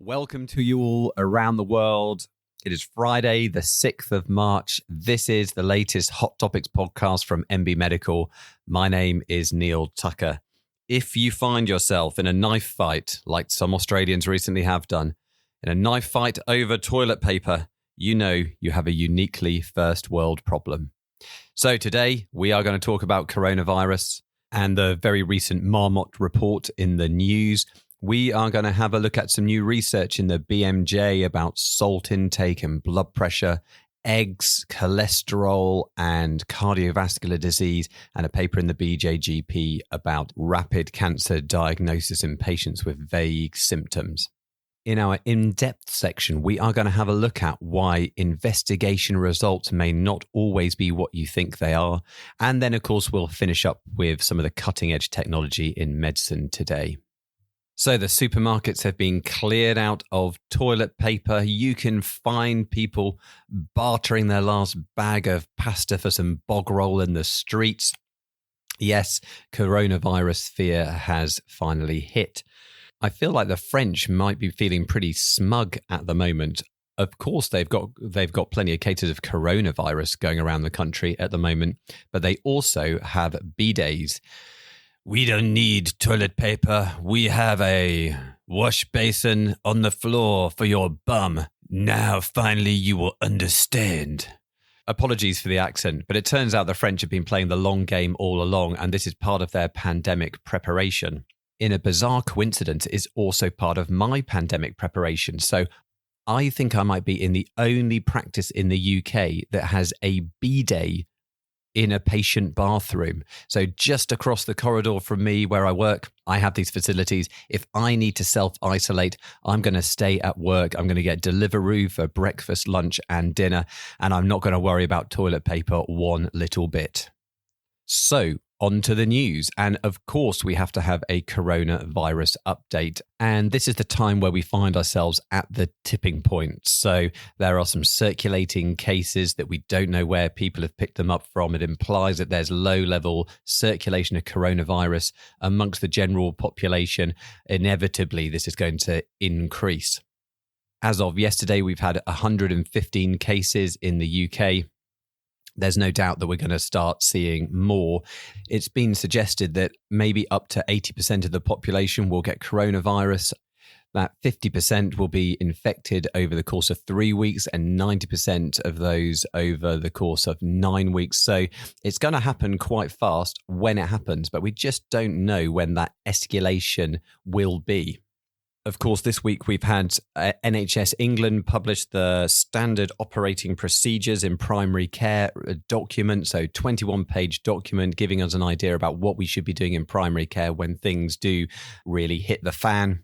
Welcome to you all around the world. It is Friday, the 6th of March. This is the latest Hot Topics podcast from MB Medical. My name is Neal Tucker. If you find yourself in a knife fight, like some Australians recently have done, in a knife fight over toilet paper, you know you have a uniquely first world problem. So today we are going to talk about coronavirus and the very recent Marmot report in the news. We are going to have a look at some new research in the BMJ about salt intake and blood pressure, eggs, cholesterol, and cardiovascular disease, and a paper in the BJGP about rapid cancer diagnosis in patients with vague symptoms. In our in-depth section, we are going to have a look at why investigation results may not always be what you think they are. And then, of course, we'll finish up with some of the cutting-edge technology in medicine today. So the supermarkets have been cleared out of toilet paper. You can find people bartering their last bag of pasta for some bog roll in the streets. Yes, coronavirus fear has finally hit. I feel like the French might be feeling pretty smug at the moment. Of course, they've got plenty of cases of coronavirus going around the country at the moment, but they also have bidets. We don't need toilet paper. We have a wash basin on the floor for your bum. Now, finally, you will understand. Apologies for the accent, but it turns out the French have been playing the long game all along, and this is part of their pandemic preparation. In a bizarre coincidence, it's also part of my pandemic preparation. So I think I might be in the only practice in the UK that has a bidet in a patient bathroom. So just across the corridor from me where I work, I have these facilities. If I need to self-isolate, I'm going to stay at work. I'm going to get Deliveroo for breakfast, lunch and dinner, and I'm not going to worry about toilet paper one little bit. So on to the news. And of course, we have to have a coronavirus update. And this is the time where we find ourselves at the tipping point. So there are some circulating cases that we don't know where people have picked them up from. It implies that there's low-level circulation of coronavirus amongst the general population. Inevitably, this is going to increase. As of yesterday, we've had 115 cases in the UK. There's no doubt that we're going to start seeing more. It's been suggested that maybe up to 80% of the population will get coronavirus, that 50% will be infected over the course of 3 weeks and 90% of those over the course of 9 weeks. So it's going to happen quite fast when it happens, but we just don't know when that escalation will be. Of course, this week we've had NHS England publish the standard operating procedures in primary care document, so 21-page document giving us an idea about what we should be doing in primary care when things do really hit the fan.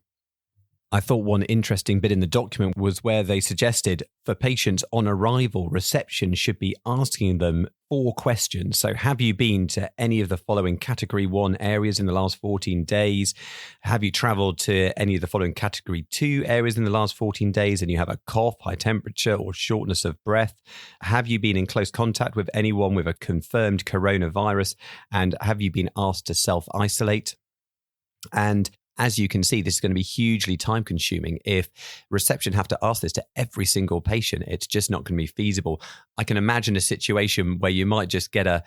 I thought one interesting bit in the document was where they suggested for patients on arrival, reception should be asking them 4 questions. So have you been to any of the following category 1 areas in the last 14 days? Have you traveled to any of the following category 2 areas in the last 14 days and you have a cough, high temperature or shortness of breath? Have you been in close contact with anyone with a confirmed coronavirus? And have you been asked to self-isolate? And as you can see, this is going to be hugely time consuming. If reception have to ask this to every single patient, it's just not going to be feasible. I can imagine a situation where you might just get a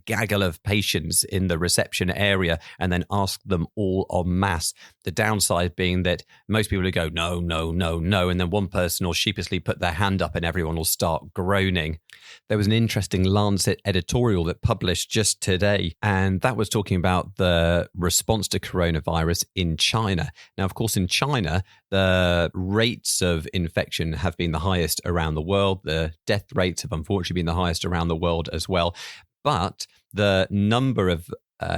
gaggle of patients in the reception area and then ask them all en masse. The downside being that most people will go, no, no, no, no. And then one person will sheepishly put their hand up and everyone will start groaning. There was an interesting Lancet editorial that published just today, and that was talking about the response to coronavirus in China. Now, of course, in China, the rates of infection have been the highest around the world. The death rates have unfortunately been the highest around the world as well. But the number of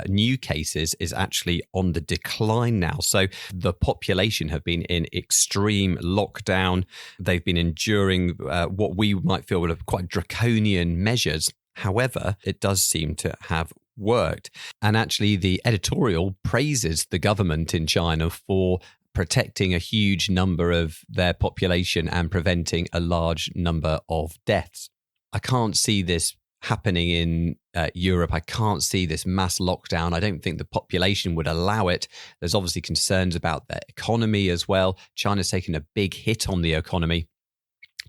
new cases is actually on the decline now. So the population have been in extreme lockdown. They've been enduring what we might feel were quite draconian measures. However, it does seem to have worked. And actually, the editorial praises the government in China for protecting a huge number of their population and preventing a large number of deaths. I can't see this happening in Europe. I can't see this mass lockdown. I don't think the population would allow it. There's obviously concerns about the economy as well. China's taken a big hit on the economy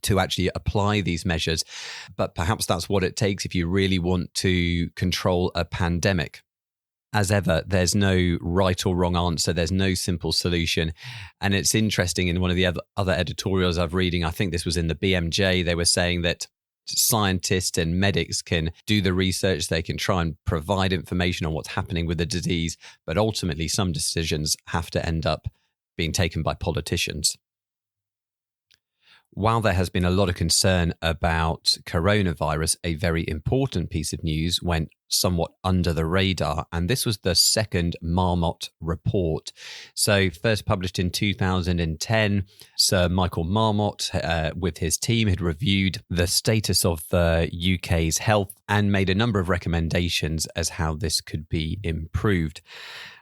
to actually apply these measures. But perhaps that's what it takes if you really want to control a pandemic. As ever, there's no right or wrong answer. There's no simple solution. And it's interesting, in one of the other editorials I've reading, I think this was in the BMJ, they were saying that scientists and medics can do the research. They can try and provide information on what's happening with the disease. But ultimately, some decisions have to end up being taken by politicians. While there has been a lot of concern about coronavirus, a very important piece of news went somewhat under the radar, and this was the second Marmot report. So first published in 2010, Sir Michael Marmot with his team had reviewed the status of the UK's health and made a number of recommendations as how this could be improved.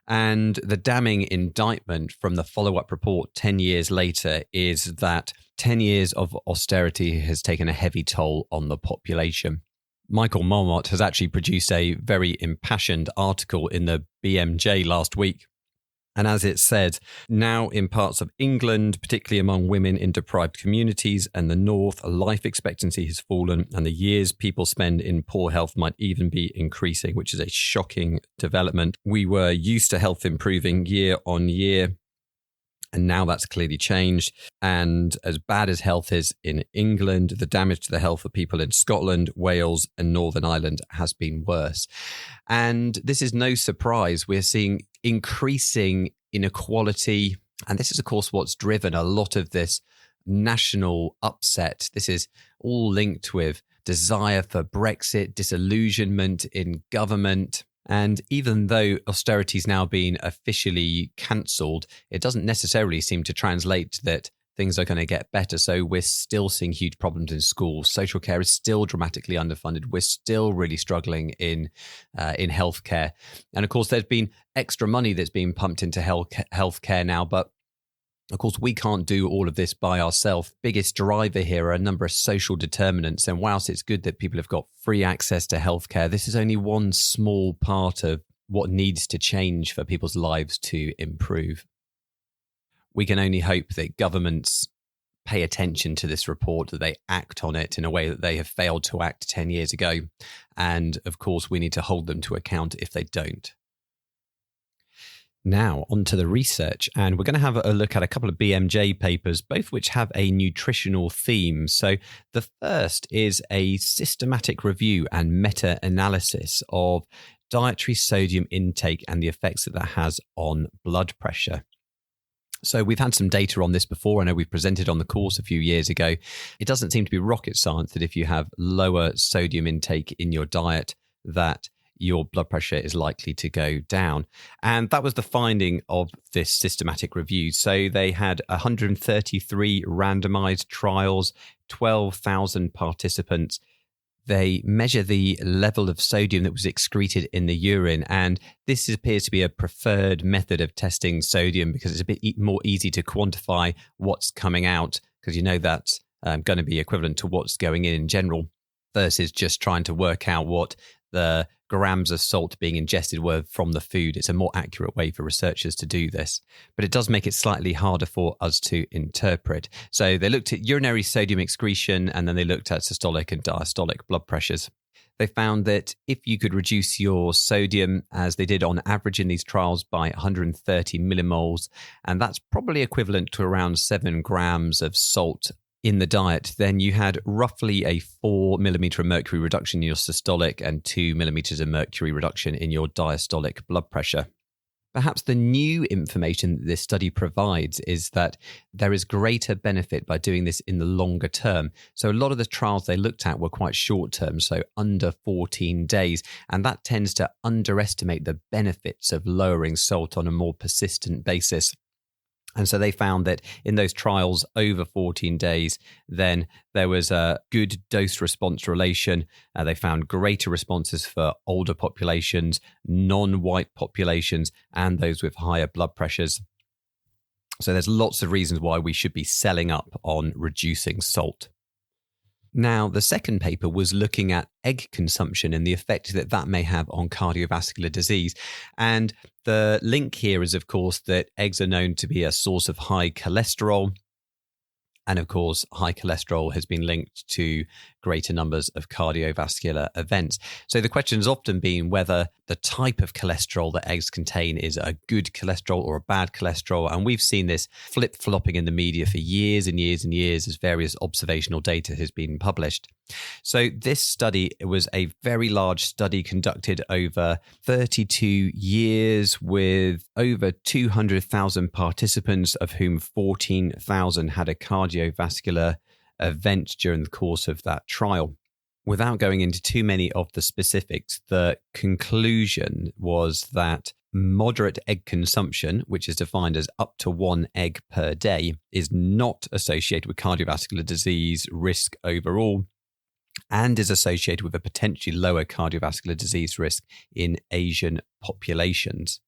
And the damning indictment from the follow-up report 10 years later is that 10 years of austerity has taken a heavy toll on the population. Michael Marmot has actually produced a very impassioned article in the BMJ last week. And as it said, now in parts of England, particularly among women in deprived communities and the north, life expectancy has fallen and the years people spend in poor health might even be increasing, which is a shocking development. We were used to health improving year on year, and now that's clearly changed. And as bad as health is in England, the damage to the health of people in Scotland, Wales, and Northern Ireland has been worse. And this is no surprise. We're seeing increasing inequality. And this is, of course, what's driven a lot of this national upset. This is all linked with desire for Brexit, disillusionment in government. And even though austerity is now being officially cancelled, it doesn't necessarily seem to translate that things are going to get better. So we're still seeing huge problems in schools. Social care is still dramatically underfunded. We're still really struggling in healthcare. And of course, there's been extra money that's being pumped into healthcare now, but of course, we can't do all of this by ourselves. Biggest driver here are a number of social determinants. And whilst it's good that people have got free access to healthcare, this is only one small part of what needs to change for people's lives to improve. We can only hope that governments pay attention to this report, that they act on it in a way that they have failed to act 10 years ago. And of course, we need to hold them to account if they don't. Now, onto the research, and we're going to have a look at a couple of BMJ papers, both which have a nutritional theme. So the first is a systematic review and meta-analysis of dietary sodium intake and the effects that that has on blood pressure. So we've had some data on this before. I know we've presented on the course a few years ago. It doesn't seem to be rocket science that if you have lower sodium intake in your diet, that your blood pressure is likely to go down. And that was the finding of this systematic review. So they had 133 randomized trials, 12,000 participants. They measure the level of sodium that was excreted in the urine. And this appears to be a preferred method of testing sodium because it's a bit more easy to quantify what's coming out, because you know that's going to be equivalent to what's going in general, versus just trying to work out what the grams of salt being ingested were from the food. It's a more accurate way for researchers to do this, but it does make it slightly harder for us to interpret. So they looked at urinary sodium excretion, and then they looked at systolic and diastolic blood pressures. They found that if you could reduce your sodium, as they did on average in these trials, by 130 millimoles, and that's probably equivalent to around 7 grams of salt in the diet, then you had roughly a 4 millimeter of mercury reduction in your systolic and 2 millimeters of mercury reduction in your diastolic blood pressure. Perhaps the new information that this study provides is that there is greater benefit by doing this in the longer term. So a lot of the trials they looked at were quite short term, so under 14 days, and that tends to underestimate the benefits of lowering salt on a more persistent basis. And so they found that in those trials over 14 days, then there was a good dose-response relation. They found greater responses for older populations, non-white populations, and those with higher blood pressures. So there's lots of reasons why we should be selling up on reducing salt. Now, the second paper was looking at egg consumption and the effect that that may have on cardiovascular disease. And the link here is, of course, that eggs are known to be a source of high cholesterol. And of course, high cholesterol has been linked to greater numbers of cardiovascular events. So the question has often been whether the type of cholesterol that eggs contain is a good cholesterol or a bad cholesterol. And we've seen this flip-flopping in the media for years and years and years as various observational data has been published. So this study was a very large study conducted over 32 years with over 200,000 participants, of whom 14,000 had a cardiovascular event during the course of that trial. Without going into too many of the specifics, the conclusion was that moderate egg consumption, which is defined as up to 1 egg per day, is not associated with cardiovascular disease risk overall, and is associated with a potentially lower cardiovascular disease risk in Asian populations.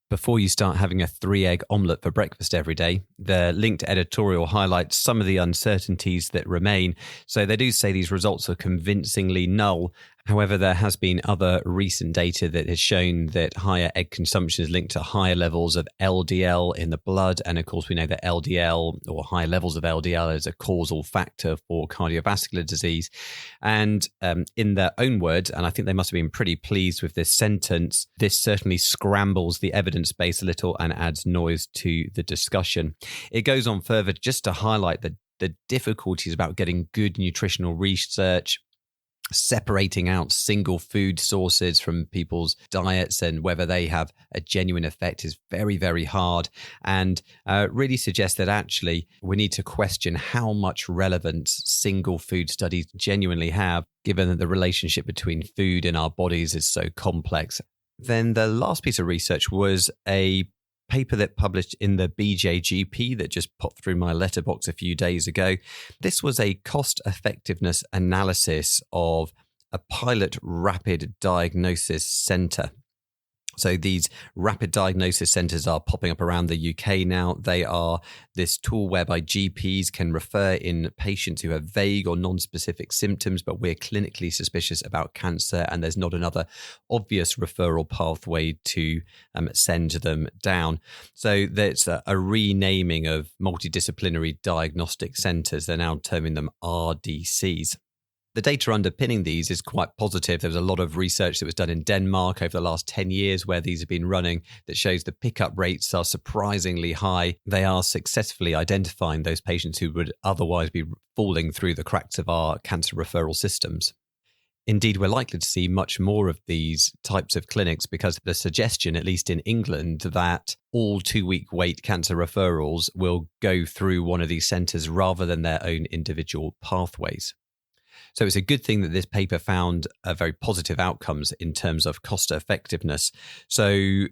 Before you start having a 3-egg omelette for breakfast every day, the linked editorial highlights some of the uncertainties that remain. So they do say these results are convincingly null. However, there has been other recent data that has shown that higher egg consumption is linked to higher levels of LDL in the blood. And of course, we know that LDL, or high levels of LDL, is a causal factor for cardiovascular disease. And in their own words, and I think they must have been pretty pleased with this sentence, this certainly scrambles the evidence base a little and adds noise to the discussion. It goes on further just to highlight the difficulties about getting good nutritional research, separating out single food sources from people's diets and whether they have a genuine effect is very, very hard, and really suggests that actually we need to question how much relevance single food studies genuinely have, given that the relationship between food and our bodies is so complex. Then the last piece of research was a paper that published in the BJGP that just popped through my letterbox a few days ago. This was a cost effectiveness analysis of a pilot rapid diagnosis center. So these rapid diagnosis centres are popping up around the UK now. They are this tool whereby GPs can refer in patients who have vague or non-specific symptoms, but we're clinically suspicious about cancer, and there's not another obvious referral pathway to send them down. So there's a renaming of multidisciplinary diagnostic centres. They're now terming them RDCs. The data underpinning these is quite positive. There was a lot of research that was done in Denmark over the last 10 years where these have been running that shows the pickup rates are surprisingly high. They are successfully identifying those patients who would otherwise be falling through the cracks of our cancer referral systems. Indeed, we're likely to see much more of these types of clinics because the suggestion, at least in England, that all 2-week wait cancer referrals will go through one of these centres rather than their own individual pathways. So it's a good thing that this paper found very positive outcomes in terms of cost effectiveness. So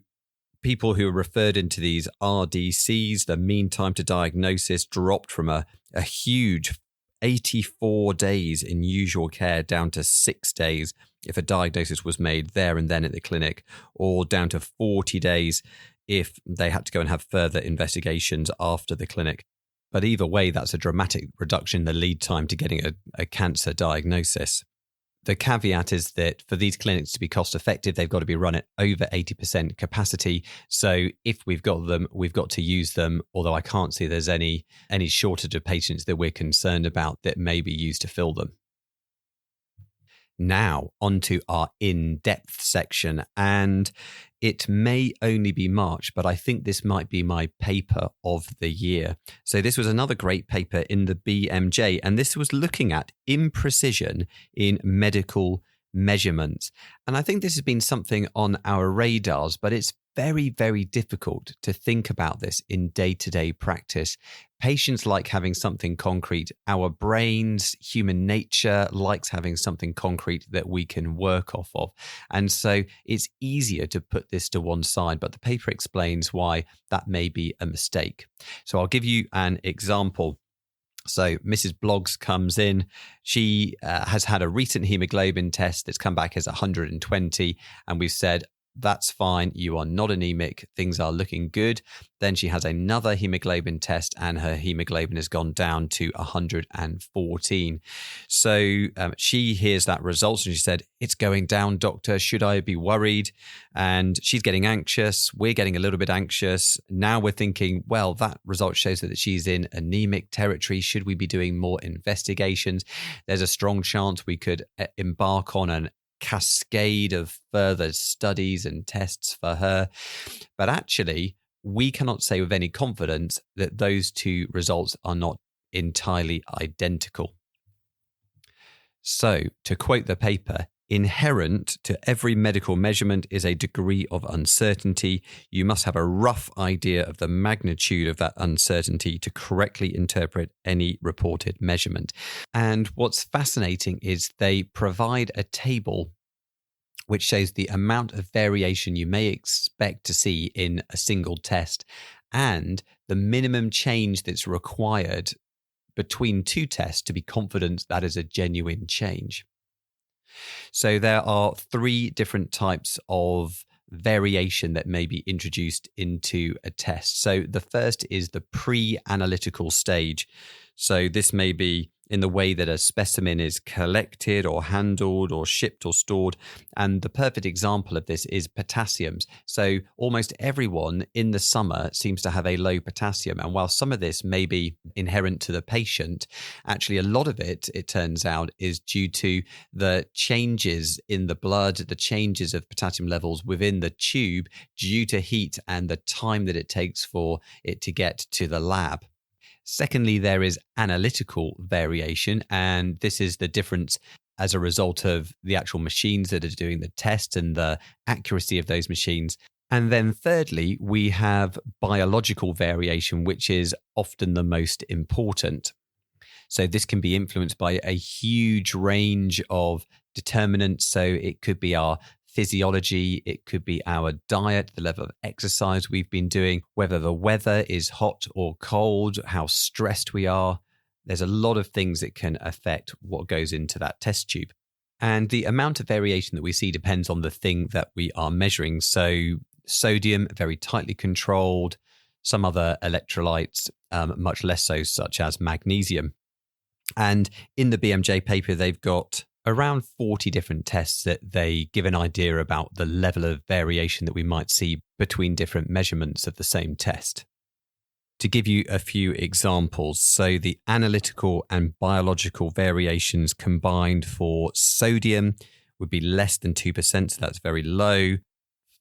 people who are referred into these RDCs, the mean time to diagnosis dropped from a huge 84 days in usual care down to 6 days if a diagnosis was made there and then at the clinic, or down to 40 days if they had to go and have further investigations after the clinic. But either way, that's a dramatic reduction in the lead time to getting a cancer diagnosis. The caveat is that for these clinics to be cost effective, they've got to be run at over 80% capacity. So if we've got them, we've got to use them, although I can't see there's any shortage of patients that we're concerned about that may be used to fill them. Now, onto our in-depth section, and it may only be March, but I think this might be my paper of the year. So this was another great paper in the BMJ, and this was looking at imprecision in medical measurements. And I think this has been something on our radars, but it's very, very difficult to think about this in day-to-day practice. Patients like having something concrete. Our brains, human nature likes having something concrete that we can work off of. And so it's easier to put this to one side, but the paper explains why that may be a mistake. So I'll give you an example. So Mrs. Bloggs comes in. She has had a recent hemoglobin test that's come back as 120. And we've said, that's fine. You are not anemic. Things are looking good. Then she has another hemoglobin test and her hemoglobin has gone down to 114. So she hears that result and she said, "It's going down, doctor. Should I be worried?" And she's getting anxious. We're getting a little bit anxious. Now we're thinking, well, that result shows that she's in anemic territory. Should we be doing more investigations? There's a strong chance we could embark on an cascade of further studies and tests for her. But actually, we cannot say with any confidence that those two results are not entirely identical. So, to quote the paper, inherent to every medical measurement is a degree of uncertainty. You must have a rough idea of the magnitude of that uncertainty to correctly interpret any reported measurement. And what's fascinating is they provide a table which shows the amount of variation you may expect to see in a single test and the minimum change that's required between two tests to be confident that is a genuine change. So there are 3 different types of variation that may be introduced into a test. So the first is the pre-analytical stage. So this may be in the way that a specimen is collected or handled or shipped or stored. And the perfect example of this is potassiums. So almost everyone in the summer seems to have a low potassium. And while some of this may be inherent to the patient, actually a lot of it, it turns out, is due to the changes in the blood, the changes of potassium levels within the tube due to heat and the time that it takes for it to get to the lab. Secondly, there is analytical variation, and this is the difference as a result of the actual machines that are doing the test and the accuracy of those machines. And then thirdly, we have biological variation, which is often the most important. So this can be influenced by a huge range of determinants. So it could be our physiology, it could be our diet, the level of exercise we've been doing, whether the weather is hot or cold, how stressed we are. There's a lot of things that can affect what goes into that test tube. And the amount of variation that we see depends on the thing that we are measuring. So sodium, very tightly controlled, some other electrolytes, much less so, such as magnesium. And in the BMJ paper, they've got around 40 different tests that they give an idea about the level of variation that we might see between different measurements of the same test. To give you a few examples, so the analytical and biological variations combined for sodium would be less than 2%, so that's very low.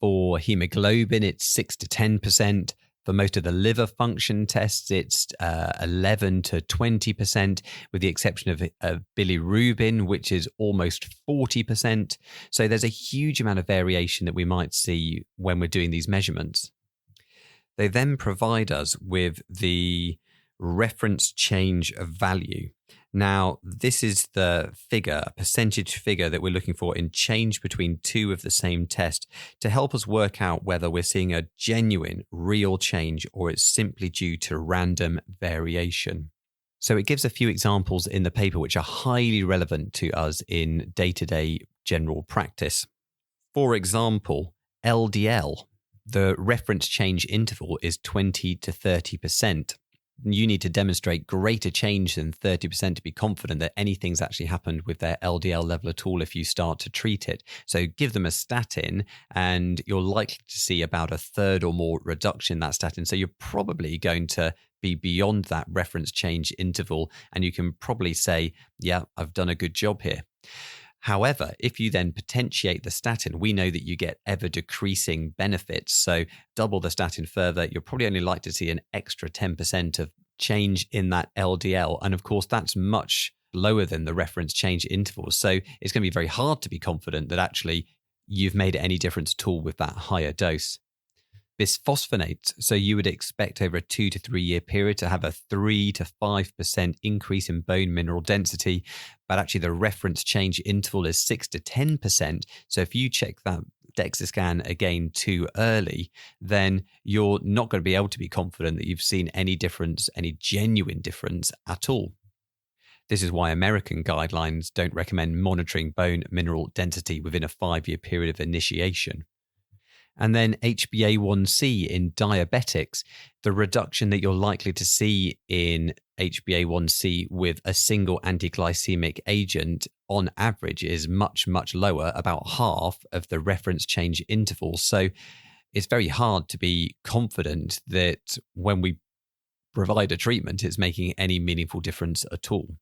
For hemoglobin, it's 6 to 10%. For most of the liver function tests, it's 11 to 20%, with the exception of bilirubin, which is almost 40%. So there's a huge amount of variation that we might see when we're doing these measurements. They then provide us with the reference change of value. Now, this is the figure, a percentage figure that we're looking for in change between two of the same test to help us work out whether we're seeing a genuine, real change or it's simply due to random variation. So it gives a few examples in the paper which are highly relevant to us in day-to-day general practice. For example, LDL, the reference change interval is 20 to 30%. You need to demonstrate greater change than 30% to be confident that anything's actually happened with their LDL level at all if you start to treat it. So give them a statin and you're likely to see about a third or more reduction in that statin. So you're probably going to be beyond that reference change interval and you can probably say, yeah, I've done a good job here. However, if you then potentiate the statin, we know that you get ever decreasing benefits. So double the statin further, you're probably only likely to see an extra 10% of change in that LDL. And of course, that's much lower than the reference change interval. So it's going to be very hard to be confident that actually you've made any difference at all with that higher dose. Bisphosphonates, so you would expect over a 2 to 3 year period to have a 3 to 5% increase in bone mineral density, but actually the reference change interval is 6 to 10%. So if you check that DEXA scan again too early, then you're not going to be able to be confident that you've seen any difference, any genuine difference at all. This is why American guidelines don't recommend monitoring bone mineral density within a 5 year period of initiation. And then HbA1c in diabetics, the reduction that you're likely to see in HbA1c with a single antiglycemic agent on average is much, much lower, about half of the reference change interval. So it's very hard to be confident that when we provide a treatment, it's making any meaningful difference at all.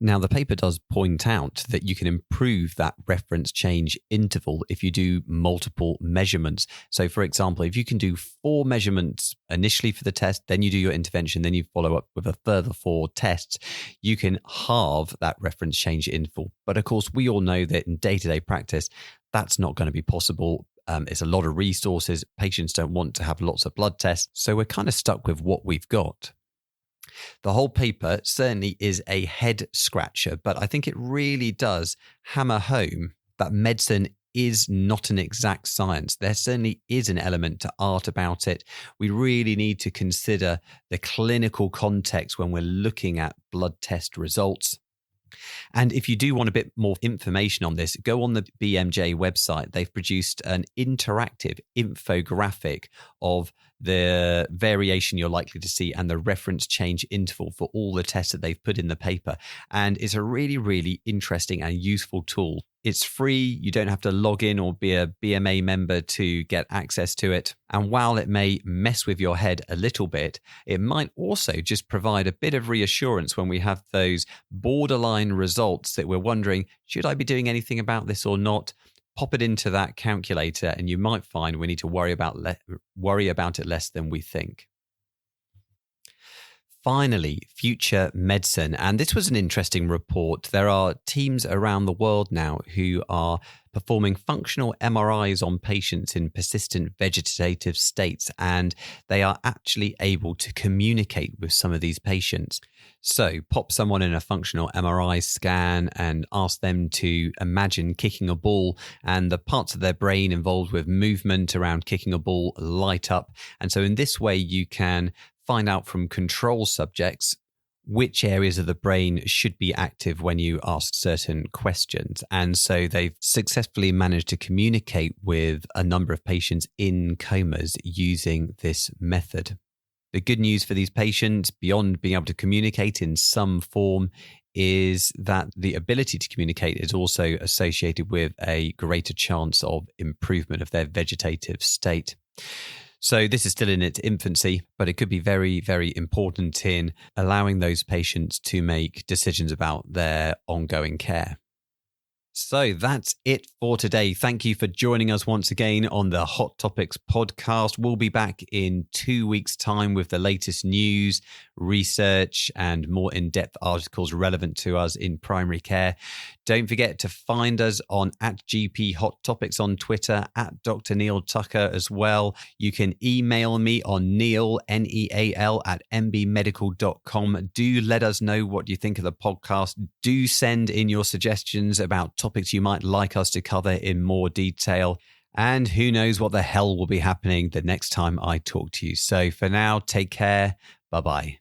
Now, the paper does point out that you can improve that reference change interval if you do multiple measurements. So, for example, if you can do 4 measurements initially for the test, then you do your intervention, then you follow up with a further 4 tests, you can halve that reference change interval. But of course, we all know that in day-to-day practice, that's not going to be possible. It's a lot of resources. Patients don't want to have lots of blood tests. So we're kind of stuck with what we've got. The whole paper certainly is a head scratcher, but I think it really does hammer home that medicine is not an exact science. There certainly is an element to art about it. We really need to consider the clinical context when we're looking at blood test results. And if you do want a bit more information on this, go on the BMJ website. They've produced an interactive infographic of the variation you're likely to see and the reference change interval for all the tests that they've put in the paper. And it's a really, really interesting and useful tool. It's free. You don't have to log in or be a BMA member to get access to it. And while it may mess with your head a little bit, it might also just provide a bit of reassurance when we have those borderline results that we're wondering, should I be doing anything about this or not? Pop it into that calculator and you might find we need to worry about it less than we think. Finally, future medicine. And this was an interesting report. There are teams around the world now who are performing functional MRIs on patients in persistent vegetative states, and they are actually able to communicate with some of these patients. So pop someone in a functional MRI scan and ask them to imagine kicking a ball, and the parts of their brain involved with movement around kicking a ball light up. And so in this way, you can find out from control subjects which areas of the brain should be active when you ask certain questions. And so they've successfully managed to communicate with a number of patients in comas using this method. The good news for these patients, beyond being able to communicate in some form, is that the ability to communicate is also associated with a greater chance of improvement of their vegetative state. So this is still in its infancy, but it could be very, very important in allowing those patients to make decisions about their ongoing care. So that's it for today. Thank you for joining us once again on the Hot Topics podcast. We'll be back in 2 weeks' time with the latest news, research, and more in-depth articles relevant to us in primary care. Don't forget to find us on @GP Hot Topics on Twitter, @Dr. Neal Tucker as well. You can email me on Neal, Neal, @mbmedical.com. Do let us know what you think of the podcast. Do send in your suggestions about topics you might like us to cover in more detail. And who knows what the hell will be happening the next time I talk to you. So for now, take care. Bye-bye.